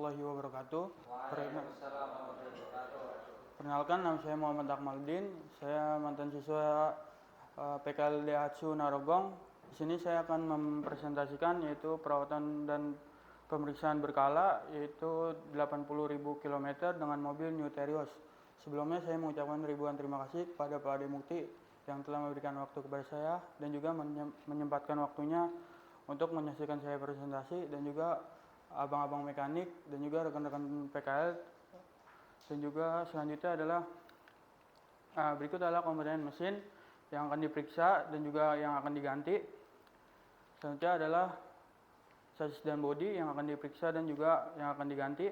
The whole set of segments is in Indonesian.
warahmatullahi wabarakatuh. Waalaikumsalam warahmatullahi wabarakatuh. Perkenalkan, nama saya Muhammad Akmaluddin. Saya mantan siswa PKL Daihatsu Narogong. Di sini saya akan mempresentasikan yaitu perawatan dan pemeriksaan berkala yaitu 80.000 km dengan mobil New Terios. Sebelumnya saya mengucapkan ribuan terima kasih kepada Pak Ade Mukti yang telah memberikan waktu kepada saya dan juga menyempatkan waktunya untuk menyaksikan saya presentasi, dan juga abang-abang mekanik dan juga rekan-rekan PKL. Dan juga selanjutnya adalah berikut adalah komponen mesin yang akan diperiksa dan juga yang akan diganti. Selanjutnya adalah sasis dan bodi yang akan diperiksa dan juga yang akan diganti.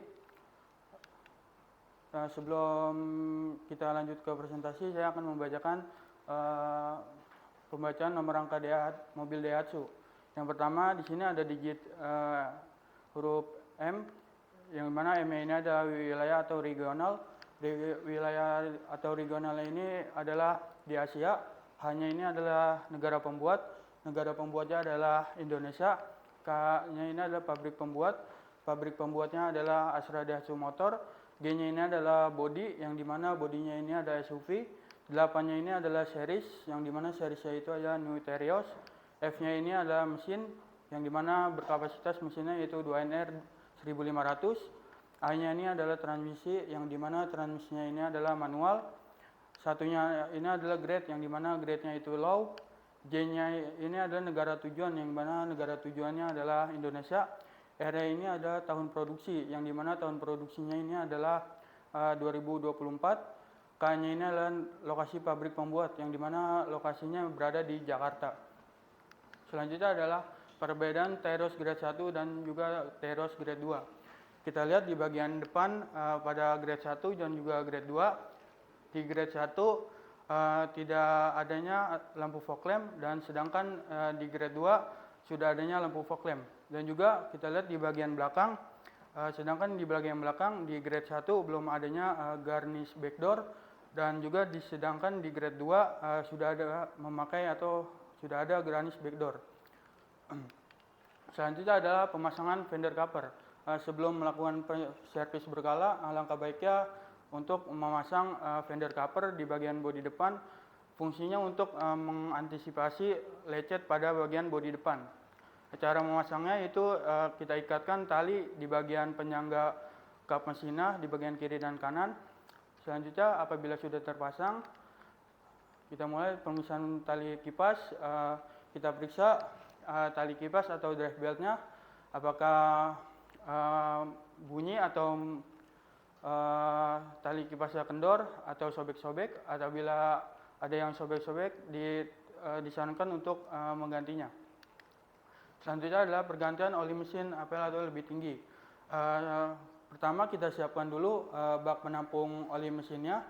Sebelum kita lanjut ke presentasi, saya akan membacakan pembacaan nomor rangka mobil Daihatsu. Yang pertama di sini ada digit huruf M, yang mana M ini adalah wilayah atau regional. Wilayah atau regional ini adalah di Asia. H-nya ini adalah negara pembuat. Negara pembuatnya adalah Indonesia. K-nya ini adalah pabrik pembuat. Pabrik pembuatnya adalah Astra Daihatsu Motor. G-nya ini adalah body, yang dimana bodinya ini ada SUV. 8-nya ini adalah series, yang dimana seriesnya itu adalah New Terios. F-nya ini adalah mesin, yang dimana berkapasitas mesinnya yaitu 2NR 1500. A-nya ini adalah transmisi, yang dimana transmisinya ini adalah manual. Satunya ini adalah grade, yang dimana grade-nya itu low. J-nya ini adalah negara tujuan, yang dimana negara tujuannya adalah Indonesia. R-nya ini adalah tahun produksi, yang dimana tahun produksinya ini adalah 2024. K-nya ini adalah lokasi pabrik pembuat, yang dimana lokasinya berada di Jakarta. Selanjutnya adalah perbedaan Terios grade 1 dan juga Terios grade 2. Kita lihat di bagian depan pada grade 1 dan juga grade 2. Di grade 1 tidak adanya lampu fog lamp, dan sedangkan di grade 2 sudah adanya lampu fog lamp. Dan juga kita lihat di bagian belakang, sedangkan di bagian belakang di grade 1 belum adanya garnish backdoor, dan juga sedangkan di grade 2 sudah ada memakai atau sudah ada garnish backdoor. Selanjutnya adalah pemasangan fender cover. Sebelum melakukan servis berkala, alangkah baiknya untuk memasang fender cover di bagian bodi depan. Fungsinya untuk mengantisipasi lecet pada bagian bodi depan. Cara memasangnya itu kita ikatkan tali di bagian penyangga kap mesinnya di bagian kiri dan kanan. Selanjutnya apabila sudah terpasang, kita mulai pemisahan tali kipas. Kita periksa tali kipas atau drive beltnya apakah bunyi atau tali kipasnya kendor atau sobek-sobek. Apabila ada yang sobek-sobek, disarankan untuk menggantinya. Selanjutnya adalah pergantian oli mesin apel atau lebih tinggi. Pertama kita siapkan dulu bak penampung oli mesinnya.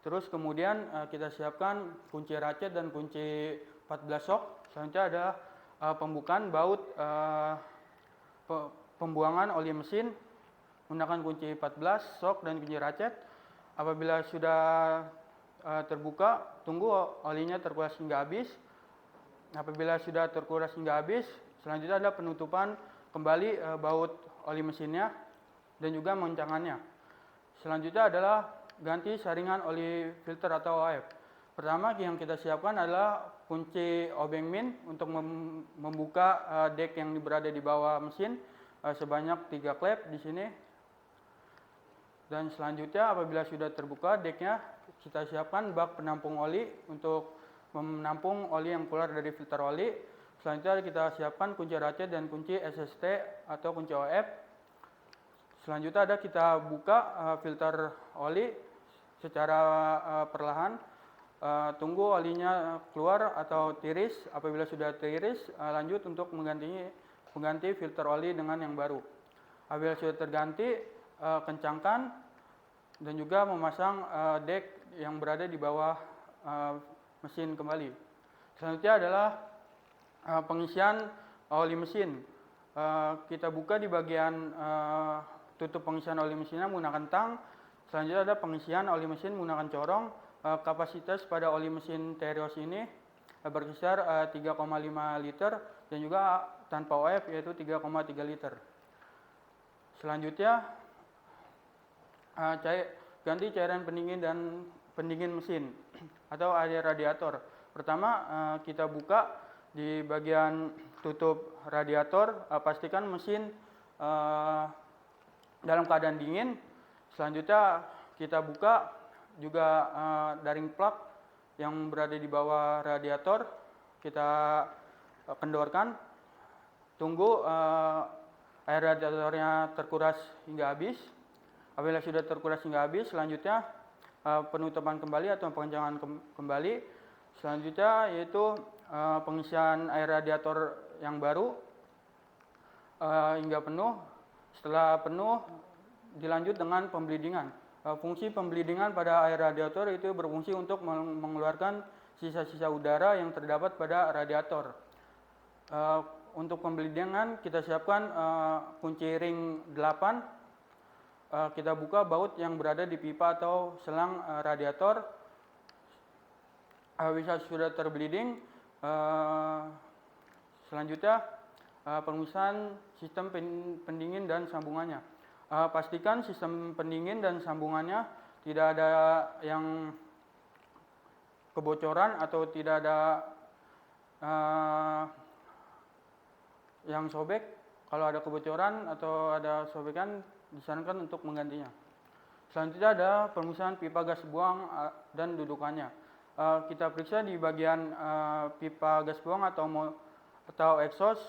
Terus kemudian kita siapkan kunci ratchet dan kunci 14 shock. Selanjutnya ada pembukaan baut pembuangan oli mesin menggunakan kunci 14 shock dan kunci ratchet. Apabila sudah terbuka, tunggu olinya terkuras hingga habis. Apabila sudah terkuras hingga habis, selanjutnya ada penutupan kembali baut oli mesinnya dan juga mengencangannya. Selanjutnya adalah ganti saringan oli filter atau OF. Pertama yang kita siapkan adalah kunci obeng min untuk membuka dek yang berada di bawah mesin sebanyak 3 klep di sini. Dan selanjutnya apabila sudah terbuka deknya, kita siapkan bak penampung oli untuk menampung oli yang keluar dari filter oli. Selanjutnya kita siapkan kunci ratchet dan kunci SST atau kunci OF. Selanjutnya ada kita buka filter oli secara perlahan. Tunggu olinya keluar atau tiris. Apabila sudah tiris, lanjut untuk mengganti filter oli dengan yang baru. Apabila sudah terganti, kencangkan dan juga memasang dek yang berada di bawah mesin kembali. Selanjutnya adalah pengisian oli mesin. Kita buka di bagian tutup pengisian oli mesinnya menggunakan tang. Selanjutnya ada pengisian oli mesin menggunakan corong. Kapasitas pada oli mesin Terios ini berkisar 3,5 liter dan juga tanpa OF yaitu 3,3 liter. Selanjutnya ganti cairan pendingin dan pendingin mesin atau area radiator. Pertama, kita buka di bagian tutup radiator, pastikan mesin dalam keadaan dingin. Selanjutnya kita buka juga daring plug yang berada di bawah radiator, kita kendorkan, tunggu air radiatornya terkuras hingga habis. Apabila sudah terkuras hingga habis, selanjutnya penutupan kembali atau pengencangan kembali. Selanjutnya yaitu pengisian air radiator yang baru hingga penuh. Setelah penuh, dilanjut dengan pembleedingan. Fungsi pembleedingan pada air radiator itu berfungsi untuk mengeluarkan sisa-sisa udara yang terdapat pada radiator. Untuk pembleedingan kita siapkan kunci ring 8. Kita buka baut yang berada di pipa atau selang radiator. Bisa sudah terbleeding, selanjutnya permisahan sistem pendingin dan sambungannya. Pastikan sistem pendingin dan sambungannya tidak ada yang kebocoran atau tidak ada yang sobek. Kalau ada kebocoran atau ada sobekan, disarankan untuk menggantinya. Selanjutnya ada pemisahan pipa gas buang dan dudukannya. Kita periksa di bagian pipa gas buang atau exhaust.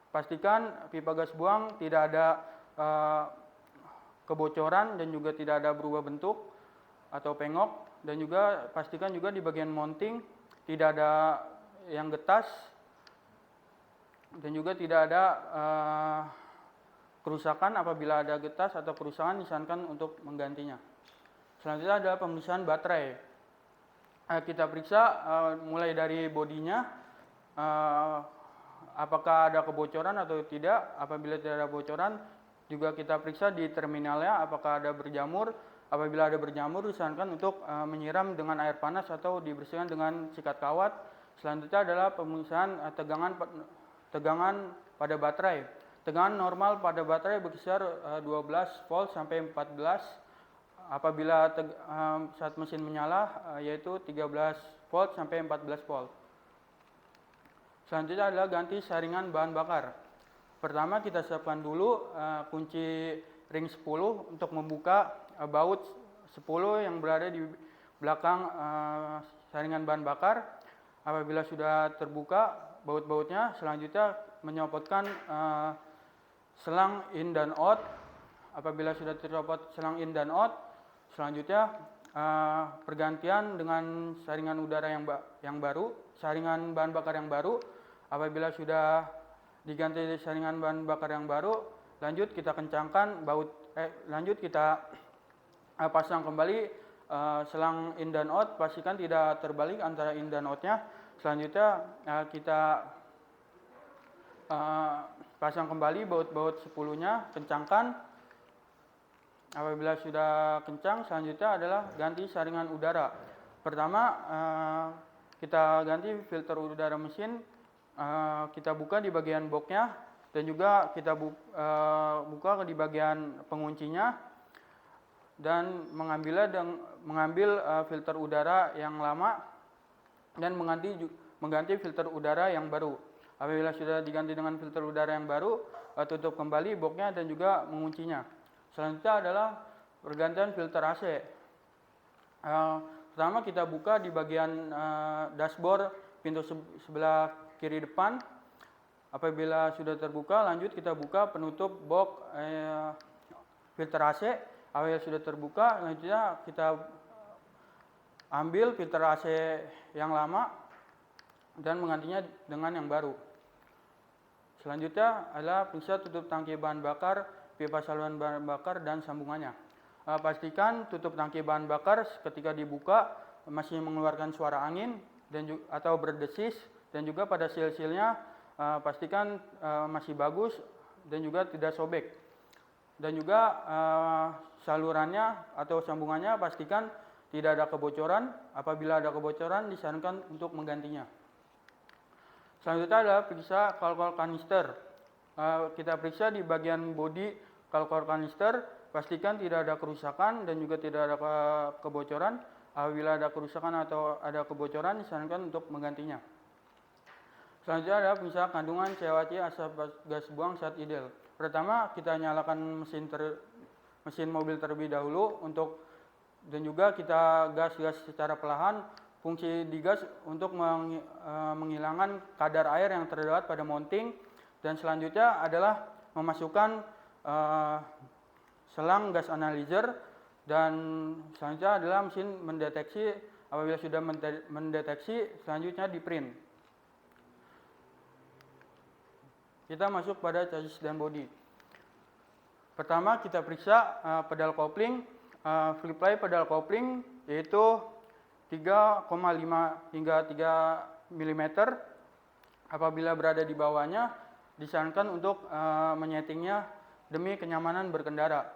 Pastikan pipa gas buang tidak ada kebocoran dan juga tidak ada berubah bentuk atau pengok, dan juga pastikan juga di bagian mounting tidak ada yang getas dan juga tidak ada kerusakan. Apabila ada getas atau kerusakan, disarankan untuk menggantinya. Selanjutnya ada pemeriksaan baterai. Kita periksa mulai dari bodinya, apakah ada kebocoran atau tidak. Apabila tidak ada bocoran, juga kita periksa di terminalnya apakah ada berjamur. Apabila ada berjamur, disarankan untuk menyiram dengan air panas atau dibersihkan dengan sikat kawat. Selanjutnya adalah pemeriksaan tegangan pada baterai. Tegangan normal pada baterai berkisar 12 volt sampai 14. Apabila saat mesin menyala yaitu 13 volt sampai 14 volt. Selanjutnya adalah ganti saringan bahan bakar. Pertama kita siapkan dulu kunci ring 10 untuk membuka baut 10 yang berada di belakang saringan bahan bakar. Apabila sudah terbuka baut-bautnya, selanjutnya menyopotkan selang in dan out. Apabila sudah tercopot selang in dan out, selanjutnya pergantian dengan saringan udara yang baru, saringan bahan bakar yang baru. Apabila sudah diganti saringan bahan bakar yang baru, lanjut kita kencangkan lanjut kita pasang kembali selang in dan out. Pastikan tidak terbalik antara in dan outnya. Selanjutnya kita pasang kembali baut-baut 10-nya, kencangkan. Apabila sudah kencang, selanjutnya adalah ganti saringan udara. Pertama kita ganti filter udara mesin. Kita buka di bagian boxnya dan juga kita buka di bagian penguncinya dan mengambil filter udara yang lama dan mengganti filter udara yang baru. Apabila sudah diganti dengan filter udara yang baru, tutup kembali boxnya dan juga menguncinya. Selanjutnya adalah pergantian filter AC. Pertama kita buka di bagian dashboard pintu sebelah kiri depan. Apabila sudah terbuka, lanjut kita buka penutup box filter AC. Apabila sudah terbuka, selanjutnya kita ambil filter AC yang lama dan menggantinya dengan yang baru. Selanjutnya adalah periksa tutup tangki bahan bakar, pipa saluran bahan bakar dan sambungannya. Pastikan tutup tangki bahan bakar ketika dibuka masih mengeluarkan suara angin atau berdesis, dan juga pada seal-sealnya pastikan masih bagus dan juga tidak sobek. Dan juga salurannya atau sambungannya pastikan tidak ada kebocoran. Apabila ada kebocoran, disarankan untuk menggantinya. Selanjutnya adalah periksa alkohol kanister. Kita periksa di bagian bodi Kalau core kanister, pastikan tidak ada kerusakan dan juga tidak ada kebocoran. Apabila ada kerusakan atau ada kebocoran, disarankan untuk menggantinya. Selanjutnya ada pemisah kandungan CO2 asap gas buang saat idle. Pertama, kita nyalakan mesin mobil terlebih dahulu dan juga kita gas secara perlahan. Fungsi digas untuk menghilangkan kadar air yang terdapat pada mounting, dan selanjutnya adalah memasukkan selang gas analyzer, dan selanjutnya adalah mesin mendeteksi. Apabila sudah mendeteksi, selanjutnya di print. Kita masuk pada chassis dan bodi. Pertama kita periksa pedal kopling. Flip play pedal kopling yaitu 3,5 hingga 3 mm. Apabila berada di bawahnya, disarankan untuk menyetingnya demi kenyamanan berkendara.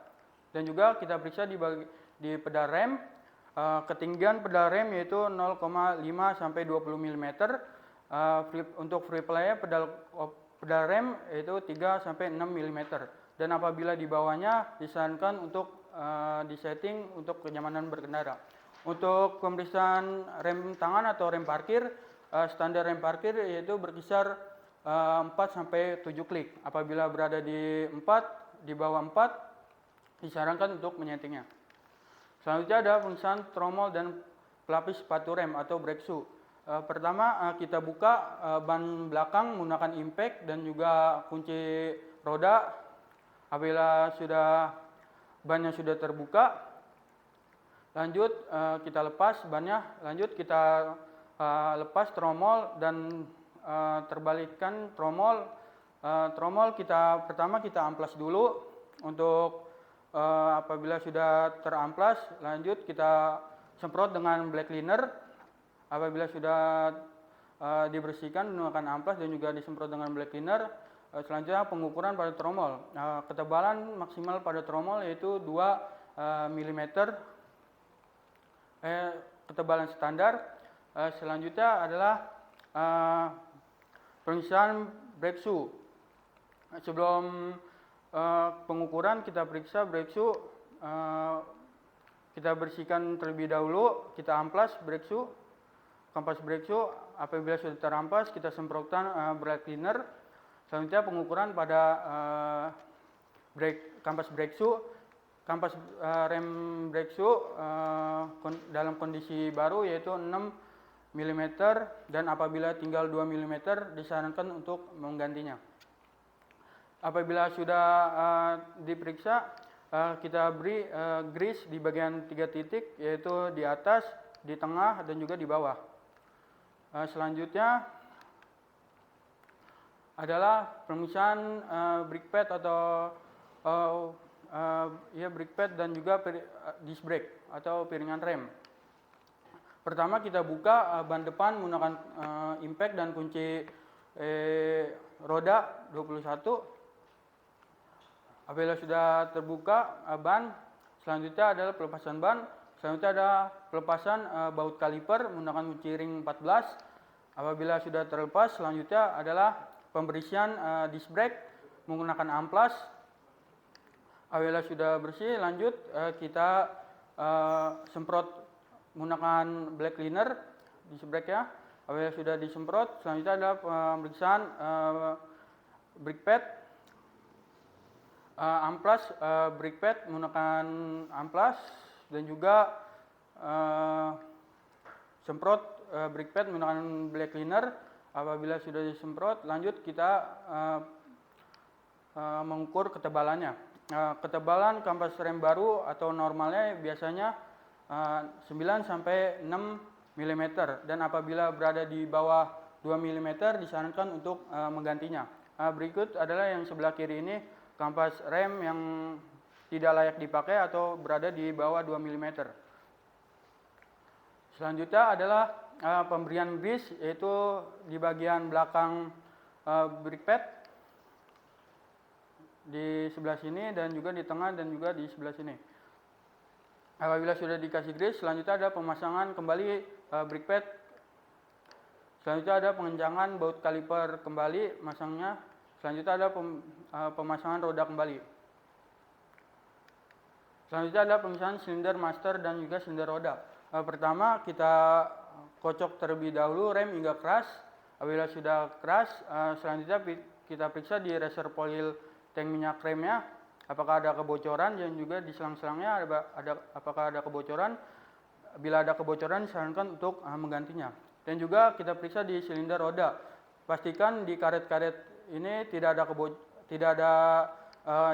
Dan juga kita periksa di pedal rem. Ketinggian pedal rem yaitu 0,5 sampai 20 mm. Untuk free play pedal rem yaitu 3 sampai 6 mm. Dan apabila di bawahnya, disarankan untuk disetting untuk kenyamanan berkendara. Untuk pemeriksaan rem tangan atau rem parkir, standar rem parkir yaitu berkisar 4 sampai 7 klik. Apabila berada di bawah 4, disarankan untuk menyetingnya. Selanjutnya ada pemeriksaan tromol dan pelapis sepatu rem atau brake shoe. Pertama kita buka ban belakang menggunakan impact dan juga kunci roda. Apabila bannya sudah terbuka, lanjut kita lepas bannya. Lanjut kita lepas tromol dan terbalikkan tromol. Tromol pertama kita amplas dulu. Untuk apabila sudah teramplas, lanjut kita semprot dengan black cleaner. Apabila sudah dibersihkan menggunakan amplas dan juga disemprot dengan black cleaner, selanjutnya pengukuran pada tromol. Ketebalan maksimal pada tromol yaitu 2 mm. Ketebalan standar. Selanjutnya adalah pemeriksaan brake shoe. Sebelum pengukuran kita periksa brake shoe. Kita bersihkan terlebih dahulu, kita amplas brake shoe. Kampas brake shoe. Apabila sudah terampas, kita semprotkan brake cleaner. Selanjutnya pengukuran pada kampas brake shoe. Kampas rem brake shoe dalam kondisi baru yaitu 6 mm, dan apabila tinggal 2 mm disarankan untuk menggantinya. Apabila sudah diperiksa, kita beri grease di bagian 3 titik, yaitu di atas, di tengah, dan juga di bawah. Selanjutnya adalah pemeriksaan brake pad atau brake pad dan juga disc brake atau piringan rem. Pertama kita buka ban depan menggunakan impact dan kunci roda 21. Apabila sudah terbuka ban, selanjutnya adalah pelepasan ban. Selanjutnya ada pelepasan baut kaliper menggunakan kunci ring 14. Apabila sudah terlepas, selanjutnya adalah pembersihan disc brake menggunakan amplas. Apabila sudah bersih, lanjut kita semprot menggunakan black cleaner disc brake ya. Apabila sudah disemprot, selanjutnya adalah pemeriksaan brake pad. Amplas brake pad menggunakan amplas, dan juga semprot brake pad menggunakan black cleaner. Apabila sudah disemprot, lanjut kita mengukur ketebalannya. Ketebalan kampas rem baru atau normalnya biasanya 9 sampai 6 mm, dan apabila berada di bawah 2 mm disarankan untuk menggantinya. Berikut adalah yang sebelah kiri ini, kampas rem yang tidak layak dipakai atau berada di bawah 2 mm. Selanjutnya adalah pemberian grease, yaitu di bagian belakang brake pad di sebelah sini, dan juga di tengah, dan juga di sebelah sini. Apabila sudah dikasih grease, selanjutnya ada pemasangan kembali brake pad. Selanjutnya ada pengencangan baut kaliper kembali masangnya. Selanjutnya ada pemasangan roda kembali. Selanjutnya ada pemisahan silinder master dan juga silinder roda. Pertama kita kocok terlebih dahulu rem hingga keras. Apabila sudah keras, selanjutnya kita periksa di reservoir tank minyak remnya apakah ada kebocoran, dan juga di selang-selangnya apakah ada kebocoran. Bila ada kebocoran disarankan untuk menggantinya. Dan juga kita periksa di silinder roda. Pastikan di karet-karet ini tidak ada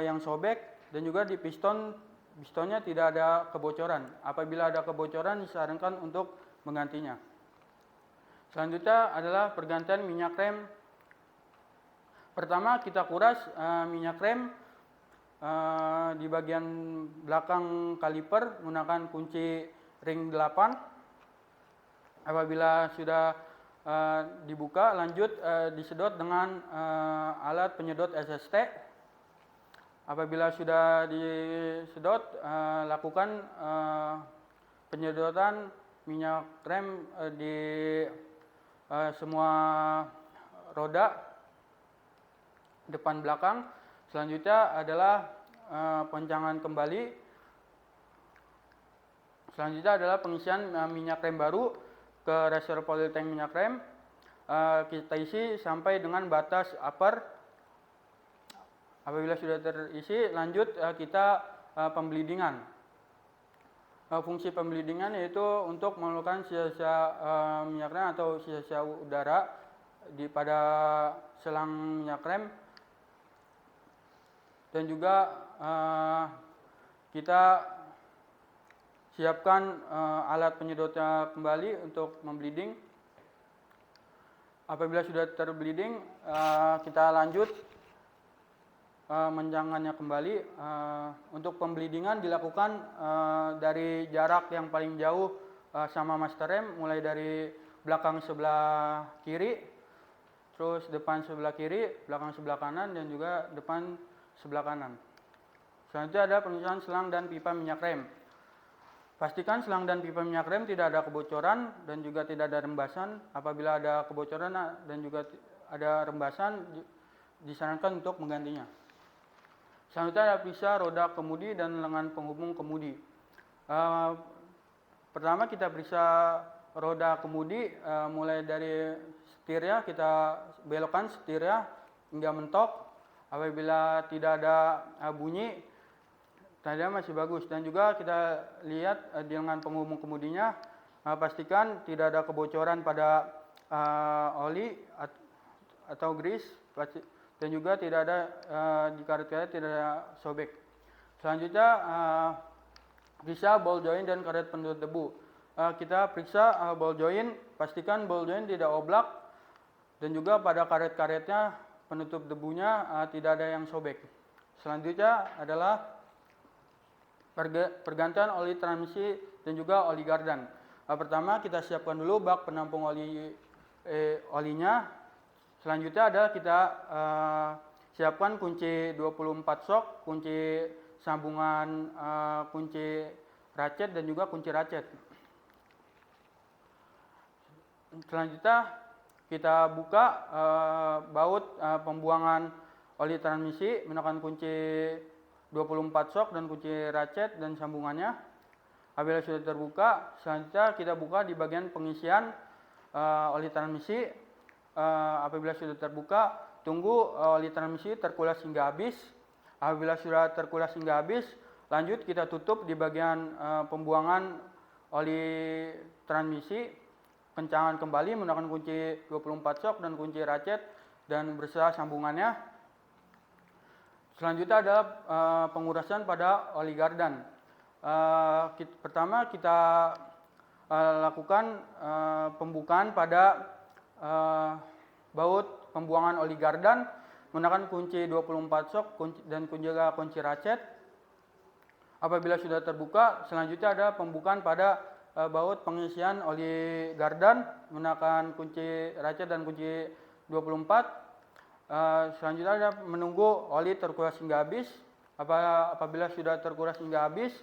yang sobek, dan juga di pistonnya tidak ada kebocoran. Apabila ada kebocoran disarankan untuk menggantinya. Selanjutnya adalah pergantian minyak rem. Pertama kita kuras minyak rem di bagian belakang kaliper menggunakan kunci ring 8. Apabila sudah dibuka, lanjut disedot dengan alat penyedot SST. Apabila sudah disedot, lakukan penyedotan minyak rem di semua roda depan belakang. Selanjutnya adalah pengencangan kembali. Selanjutnya adalah pengisian minyak rem baru ke reservoir tank minyak rem. Kita isi sampai dengan batas upper. Apabila sudah terisi, lanjut kita pembleedingan. Fungsi pembleedingan yaitu untuk mengeluarkan sisa-sisa minyak rem atau sisa-sisa udara pada selang minyak rem. Dan juga kita siapkan alat penyedotnya kembali untuk membleeding. Apabila sudah terbleeding, kita lanjut menjangannya kembali. Untuk pembleedingan dilakukan dari jarak yang paling jauh sama master rem, mulai dari belakang sebelah kiri, terus depan sebelah kiri, belakang sebelah kanan, dan juga depan sebelah kanan. Selanjutnya ada pemisahan selang dan pipa minyak rem. Pastikan selang dan pipa minyak rem tidak ada kebocoran dan juga tidak ada rembasan. Apabila ada kebocoran dan juga ada rembasan, disarankan untuk menggantinya. Selanjutnya ada periksa roda kemudi dan lengan penghubung kemudi. Pertama kita periksa roda kemudi, mulai dari setirnya kita belokkan setirnya hingga mentok. Apabila tidak ada bunyi, tanda masih bagus. Dan juga kita lihat di lengan penghubung kemudinya, pastikan tidak ada kebocoran pada oli atau grease, dan juga tidak ada di karet-karet tidak ada sobek. Selanjutnya periksa ball joint dan karet penutup debu. Kita periksa ball joint, pastikan ball joint tidak oblak, dan juga pada karet-karetnya penutup debunya tidak ada yang sobek. Selanjutnya adalah pergantian oli transmisi dan juga oli gardan. Pertama kita siapkan dulu bak penampung olinya. Selanjutnya adalah kita siapkan kunci 24 sok, kunci sambungan, kunci ratchet, dan juga kunci ratchet. Selanjutnya kita buka baut pembuangan oli transmisi menggunakan kunci 24 sok dan kunci ratchet dan sambungannya. Apabila sudah terbuka, selanjutnya kita buka di bagian pengisian oli transmisi. Apabila sudah terbuka, tunggu oli transmisi terkulas hingga habis. Apabila sudah terkulas hingga habis, lanjut kita tutup di bagian pembuangan oli transmisi. Kencangan kembali menggunakan kunci 24 sok dan kunci ratchet dan beserta sambungannya. Selanjutnya adalah pengurasan pada oli gardan. Pertama kita lakukan pembukaan pada baut pembuangan oli gardan menggunakan kunci 24 sok dan kunci ratchet. Apabila sudah terbuka, selanjutnya ada pembukaan pada baut pengisian oli gardan menggunakan kunci ratchet dan kunci 24. Selanjutnya ada menunggu oli terkuras hingga habis. Apabila sudah terkuras hingga habis,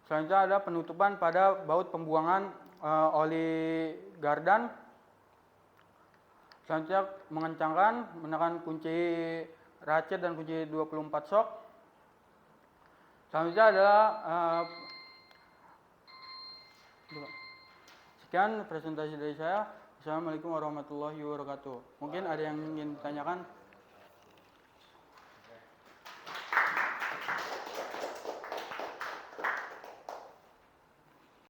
selanjutnya ada penutupan pada baut pembuangan oli gardan. Selanjutnya mengencangkan menggunakan kunci ratchet dan kunci 24 sok. Selanjutnya adalah sekian presentasi dari saya. Assalamualaikum warahmatullahi wabarakatuh. Mungkin ada yang ingin ditanyakan?